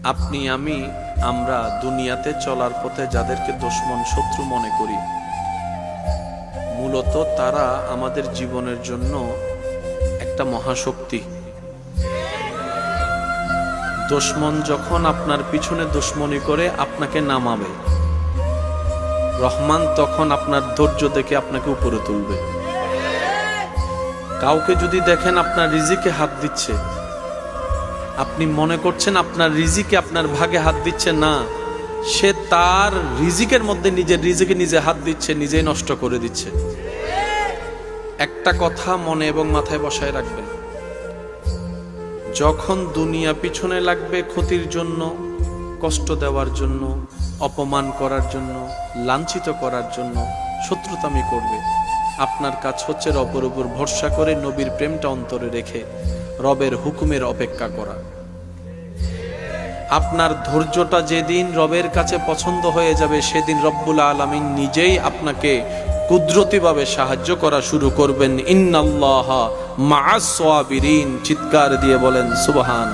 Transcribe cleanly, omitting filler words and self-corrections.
আপনি আমি আমরা দুনিয়াতে চলার পথে যাদেরকে দুশমন শত্রু মনে করি, মূলত তারা আমাদের জীবনের জন্য একটা মহাশক্তি। দুশমন যখন আপনার পিছনে দুশমনি করে আপনাকে নামাবে, রহমান তখন আপনার ধৈর্য দেখে আপনাকে উপরে তুলবে। কাউকে যদি দেখেন আপনার রিজিকে হাত দিচ্ছে, আপনি মনে করছেন আপনার রিজিকে আপনার ভাগে হাত দিচ্ছে, না, সে তার রিজিকের মধ্যে নিজের রিজিকে নিজে হাত দিচ্ছে, নিজেই নষ্ট করে দিচ্ছে। একটা কথা মনে এবং মাথায় বসায় রাখবেন, যখন দুনিয়া পিছনে লাগবে ক্ষতির জন্য, কষ্ট দেওয়ার জন্য, অপমান করার জন্য, লাঞ্ছিত করার জন্য, শত্রুতামি করবে, আপনার কাজ হচ্ছে রবের উপর ভরসা করে নবীর প্রেমটা অন্তরে রেখে রবের হুকুমের অপেক্ষা করা। আপনার ধৈর্যটা যেদিন রবের কাছে পছন্দ হয়ে যাবে, সেদিন রব্বুল আলামিন নিজেই আপনাকে কুদরতিভাবে সাহায্য করা শুরু করবেন। ইন্নাল্লাহা মাআস সাবিরিন, চিৎকার দিয়ে বলেন সুবহান।